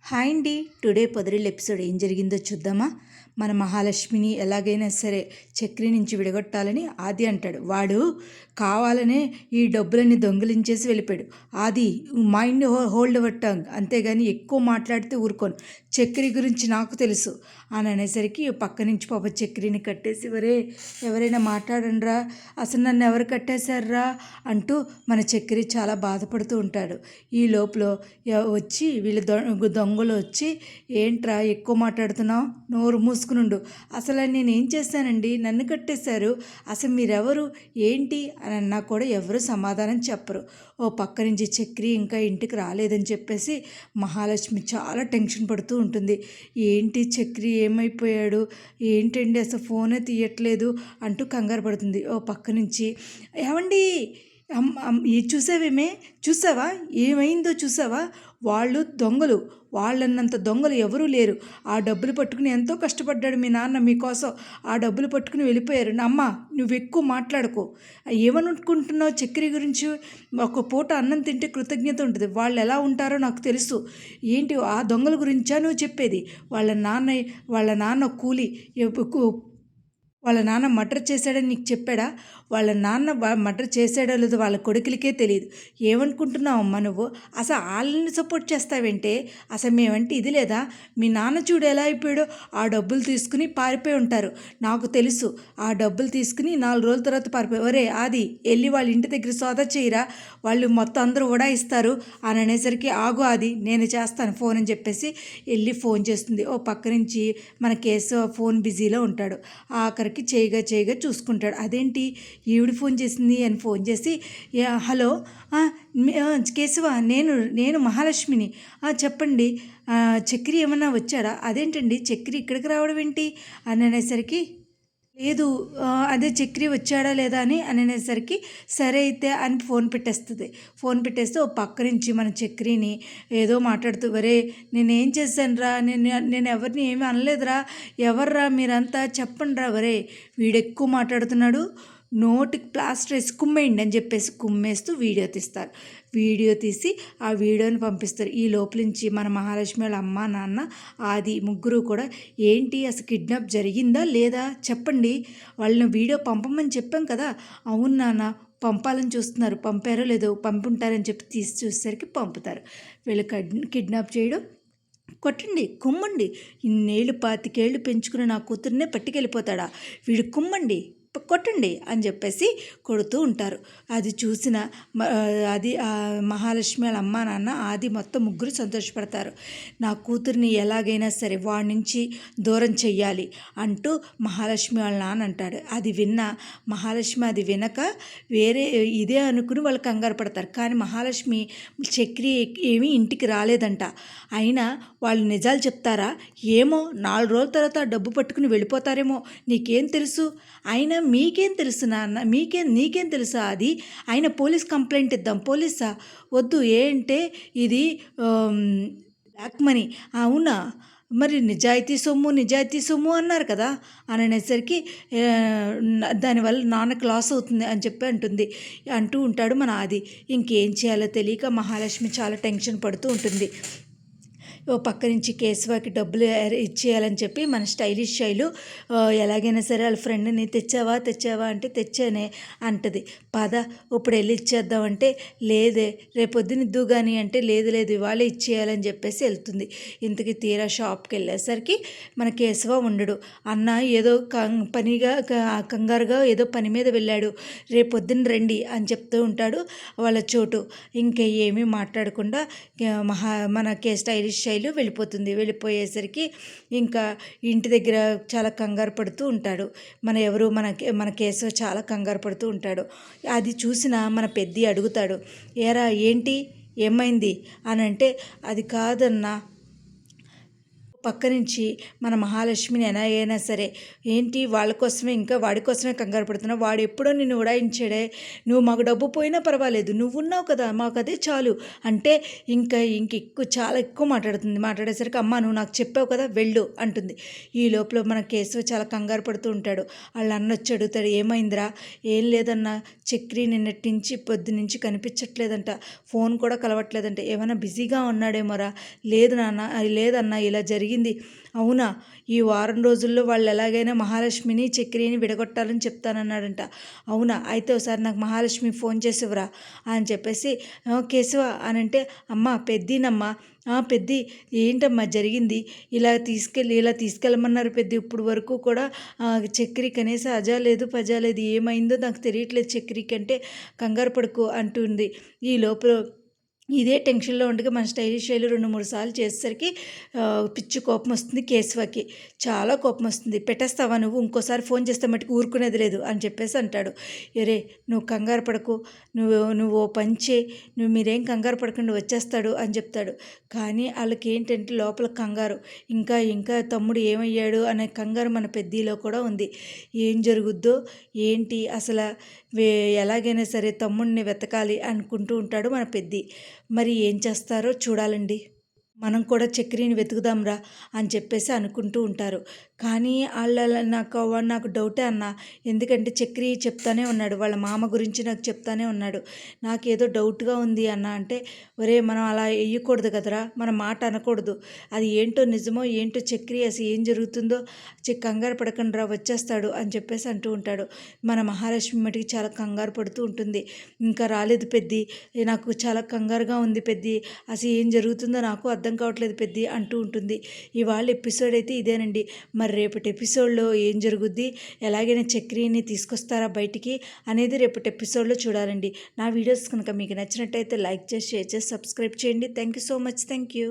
Hi అండి. Today పొదరిల్లు episode ఏం జరిగిందో చూద్దామా? మన మహాలక్ష్మిని ఎలాగైనా సరే చక్రి నుంచి విడగొట్టాలని ఆది అంటాడు. వాడు కావాలనే ఈ డబ్బులన్నీ దొంగిలించేసి వెళ్ళిపోయాడు. ఆది, మైండ్ హోల్డ్ అవర్ టంగ్, అంతేగాని ఎక్కువ మాట్లాడితే ఊరుకోను. చక్రి గురించి నాకు తెలుసు అని అనేసరికి పక్క నుంచి పాప చక్రిని కట్టేసి, ఎవరైనా మాట్లాడండిరా, అసలు నన్ను ఎవరు కట్టేశారా అంటూ మన చక్రి చాలా బాధపడుతూ ఉంటాడు. ఈ లోపల వచ్చి వీళ్ళు దొంగలు వచ్చి, ఏంట్రా ఎక్కువ మాట్లాడుతున్నావు, నోరు మూసుకునుండు, అసలు నేనేం చేశానండి, నన్ను కట్టేశారు, అసలు మీరెవరు ఏంటి అని అన్నా కూడా ఎవరు సమాధానం చెప్పరు. ఓ పక్క నుంచి చక్రి ఇంకా ఇంటికి రాలేదని చెప్పేసి మహాలక్ష్మి చాలా టెన్షన్ పడుతూ ఉంటుంది. ఏంటి చక్రి ఏమైపోయాడు, ఏంటండి అసలు ఫోనే తీయట్లేదు అంటూ కంగారు పడుతుంది. ఓ పక్క నుంచి, ఏమండి చూసావా ఏమైందో చూసావా, వాళ్ళు దొంగలు, వాళ్ళన్నంత దొంగలు ఎవరూ లేరు. ఆ డబ్బులు పట్టుకుని ఎంతో కష్టపడ్డాడు మీ నాన్న మీకోసం, ఆ డబ్బులు పట్టుకుని వెళ్ళిపోయారు. అమ్మ, నువ్వు ఎక్కువ మాట్లాడుకో, ఏమనుకుంటున్నావు చక్రి గురించి, ఒక పూట అన్నం తింటే కృతజ్ఞత ఉంటుంది, వాళ్ళు ఎలా ఉంటారో నాకు తెలుసు. ఏంటి ఆ దొంగల గురించా నువ్వు చెప్పేది? వాళ్ళ నాన్న కూలి, వాళ్ళ నాన్న మర్డర్ చేశాడని నీకు చెప్పాడా? వాళ్ళ నాన్న మర్డర్ చేశాడో లేదో వాళ్ళ కొడుకులకే తెలియదు. ఏమనుకుంటున్నావు అమ్మ నువ్వు? అసలు వాళ్ళని సపోర్ట్ చేస్తావేంటే? అసలు మేమంటే ఇది లేదా? మీ నాన్న చూడు ఎలా అయిపోయాడో, ఆ డబ్బులు తీసుకుని పారిపోయి ఉంటారు, నాకు తెలుసు. ఆ డబ్బులు తీసుకుని 4 రోజుల తర్వాత పారిపోయి, ఒరే ఆది, వెళ్ళి వాళ్ళ ఇంటి దగ్గర సోదా చేయరా, వాళ్ళు మొత్తం అందరూ ఉడాయిస్తారు అని అనేసరికి, ఆగు ఆది, నేను చేస్తాను ఫోన్ అని చెప్పేసి వెళ్ళి ఫోన్ చేస్తుంది. ఓ పక్క నుంచి మన కేసు ఫోన్ బిజీలో ఉంటాడు. ఆఖరికి చేయగా చూసుకుంటాడు. అదేంటి ఈవిడ ఫోన్ చేసింది అని ఫోన్ చేసి, హలో కేశవ, నేను మహాలక్ష్మిని, చెప్పండి, చక్రి ఏమన్నా వచ్చాడా? అదేంటండి చక్రి ఇక్కడికి రావడం ఏంటి అని అనేసరికి, లేదు, అదే చక్రి వచ్చాడా లేదా అని అనేసరికి, సరే అయితే అని ఫోన్ పెట్టేస్తే ఓ పక్క నుంచి మన చక్రిని ఏదో మాట్లాడుతూ, నేనేం చేశాను రా, నేను ఎవరిని ఏమీ అనలేదురా, ఎవర్రా మీరంతా, చెప్పండి రా, వీడెక్కువ మాట్లాడుతున్నాడు, నోటికి ప్లాస్టర్ వేసి కుమ్మేయండి అని చెప్పేసి కుమ్మేస్తూ వీడియో తీసి ఆ వీడియోని పంపిస్తారు. ఈ లోపల నుంచి మన మహాలక్ష్మి వాళ్ళ అమ్మ నాన్న ఆది ముగ్గురు కూడా, ఏంటి అసలు కిడ్నాప్ జరిగిందా లేదా చెప్పండి, వాళ్ళని వీడియో పంపమని చెప్పాం కదా. అవును నాన్న, పంపాలని చూస్తున్నారు, పంపారో లేదో, పంపుంటారని చెప్పి తీసి చూసేసరికి పంపుతారు. వీళ్ళు కిడ్నాప్ చేయడం, కొట్టండి, కుమ్మండి, ఇన్నేళ్ళు 25 ఏళ్ళు పెంచుకుని నా కూతుర్నే పట్టుకెళ్ళిపోతాడా, వీడు కుమ్మండి, కొట్టండి అని చెప్పేసి కొడుతూ ఉంటారు. అది చూసిన మహాలక్ష్మి వాళ్ళ అమ్మ నాన్న ఆది మొత్తం ముగ్గురు సంతోషపడతారు. నా కూతుర్ని ఎలాగైనా సరే వాడి నుంచి దూరం చెయ్యాలి అంటూ మహాలక్ష్మి వాళ్ళ నాన్న అంటాడు. అది విన్న మహాలక్ష్మి అది వినక వేరే ఇదే అనుకుని వాళ్ళు కంగారు పడతారు. కానీ మహాలక్ష్మి చక్రి ఏమీ ఇంటికి రాలేదంట. అయినా వాళ్ళు నిజాలు చెప్తారా ఏమో, 4 రోజుల తర్వాత డబ్బు పట్టుకుని వెళ్ళిపోతారేమో, నీకేం తెలుసు, అయినా మీకేం తెలుసు నాన్న, నీకేం తెలుసా అది, అయినా పోలీస్ కంప్లైంట్ ఇద్దాం. పోలీసా? వద్దు, ఏంటే ఇది బ్లాక్ మనీ. అవునా, మరి నిజాయితీ సొమ్ము అన్నారు కదా అని అనేసరికి, దానివల్ల నాన్నకు లాస్ అవుతుంది అని చెప్పి అంటూ ఉంటాడు మన ఆది. ఇంకేం చేయాలో తెలియక మహాలక్ష్మి చాలా టెన్షన్ పడుతూ ఉంటుంది. ఓ పక్క నుంచి కేశవకి డబ్బులు ఇచ్చేయాలని చెప్పి మన స్టైలిష్ శైలు, ఎలాగైనా సరే వాళ్ళ ఫ్రెండ్ని తెచ్చావా అంటే తెచ్చానే అంటది. పద ఇప్పుడు వెళ్ళి ఇచ్చేద్దామంటే, లేదే రేపొద్దున ఇద్దు కానీ అంటే, లేదు ఇవాళే ఇచ్చేయాలని చెప్పేసి వెళ్తుంది. ఇంతకీ తీరా షాప్కి వెళ్ళేసరికి మన కేశవ ఉండడు. అన్న ఏదో కంగారుగా ఏదో పని మీద వెళ్ళాడు, రేపొద్దున రండి అని చెప్తూ ఉంటాడు వాళ్ళ చోటు. ఇంకా ఏమీ మాట్లాడకుండా మన స్టైలిష్ శైలు వెళ్ళిపోయేసరికి ఇంకా ఇంటి దగ్గర చాలా కంగారు పడుతూ ఉంటాడు. మన కేశవ చాలా కంగారు పడుతూ ఉంటాడు. అది చూసిన మన పెద్ది అడుగుతాడు, ఏరా ఏంటి, ఏమైంది అని అంటే, అది కాదన్నా, పక్క నుంచి మన మహాలక్ష్మిని ఎలాగైనా సరే ఏంటి వాళ్ళ కోసమే ఇంకా వాడి కోసమే కంగారు పడుతున్నావు, వాడు ఎప్పుడో నిన్ను ఉడాయించాడే, నువ్వు మాకు డబ్బు పోయినా పర్వాలేదు, నువ్వు ఉన్నావు కదా మాకు అదే చాలు అంటే ఎక్కువ చాలా ఎక్కువ మాట్లాడేసరికి అమ్మ నువ్వు నాకు చెప్పావు కదా వెళ్ళు అంటుంది. ఈ లోపల మన కేశవ చాలా కంగారు పడుతూ ఉంటాడు. వాళ్ళ అన్న వచ్చి అడుగుతాడు, ఏమైందిరా? ఏం లేదన్నా, చక్రి నిన్నటి నుంచి పొద్దు నుంచి కనిపించట్లేదంట, ఫోన్ కూడా కలవట్లేదంట, ఏమైనా బిజీగా ఉన్నాడేమోరా? లేదు నాన్న, అది లేదన్నా, ఇలా జరిగింది. అవునా? ఈ వారం రోజుల్లో వాళ్ళు ఎలాగైనా మహాలక్ష్మిని చక్రిని విడగొట్టాలని చెప్తానన్నాడంట. అవునా? అయితే ఒకసారి నాకు మహాలక్ష్మి ఫోన్ చేసివరా అని చెప్పేసి కేశవ అని అంటే, అమ్మ పెద్దీనమ్మా, పెద్ది ఏంటమ్మా జరిగింది? ఇలా తీసుకెళ్ళమన్నారు పెద్ది, ఇప్పుడు వరకు కూడా చక్రి కనీసం అజా లేదు పజా లేదు, ఏమైందో నాకు తెలియట్లేదు చక్రికి అంటే, కంగారు పడుకో అంటుంది. ఈ లోపల ఇదే టెన్షన్లో ఉండగా మన స్టైలిష్ శైలి 2-3 సార్లు చేసేసరికి పిచ్చి కోపం వస్తుంది కేశవకి, చాలా కోపం వస్తుంది. పెట్టేస్తావా నువ్వు, ఇంకోసారి ఫోన్ చేస్తే మట్టుకు ఊరుకునేది లేదు అని చెప్పేసి అంటాడు. ఎరే నువ్వు కంగారు పడకు, నువ్వు ఓ పంచే, మీరేం కంగారు పడకుండా వచ్చేస్తాడు అని చెప్తాడు. కానీ వాళ్ళకి ఏంటంటే లోపల కంగారు, ఇంకా ఇంకా తమ్ముడు ఏమయ్యాడు అనే కంగారు మన పెద్దీలో కూడా ఉంది. ఏం జరుగుద్దో ఏంటి అసలు, ఎలాగైనా సరే తమ్ముడిని వెతకాలి అనుకుంటూ ఉంటాడు మన పెద్ది. మరి ఏం చేస్తారో చూడాలండి. మనం కూడా చక్రిని వెతుకుదాంరా అని చెప్పేసి అనుకుంటూ ఉంటారు. కానీ నాకు డౌటే అన్న, ఎందుకంటే చక్రి చెప్తానే ఉన్నాడు, వాళ్ళ మామ గురించి నాకు చెప్తానే ఉన్నాడు, నాకేదో డౌట్గా ఉంది అన్న అంటే, ఒరే మనం అలా వేయకూడదు కదరా, మన మాట అనకూడదు, అది ఏంటో నిజమో ఏంటో చక్రి అసలు ఏం జరుగుతుందో కంగారు పడకండి రా వచ్చేస్తాడు అని చెప్పేసి అంటూ ఉంటాడు. మన మహాలక్ష్మి మటుకి చాలా కంగారు పడుతూ ఉంటుంది. ఇంకా రాలేదు పెద్ది, నాకు చాలా కంగారుగా ఉంది పెద్ది, అసలు ఏం జరుగుతుందో నాకు అర్థం కావట్లేదు పెద్ది అంటూ ఉంటుంది. ఇవాళ ఎపిసోడ్ అయితే ఇదేనండి. మరి రేపటి ఎపిసోడ్లో ఏం జరుగుద్ది, ఎలాగైనా చక్రిని తీసుకొస్తారా బయటికి అనేది రేపటి ఎపిసోడ్లో చూడాలండి. నా వీడియోస్ కనుక మీకు నచ్చినట్టయితే లైక్ చేసి షేర్ చేసి సబ్స్క్రైబ్ చేయండి. Thank you so much. Thank you.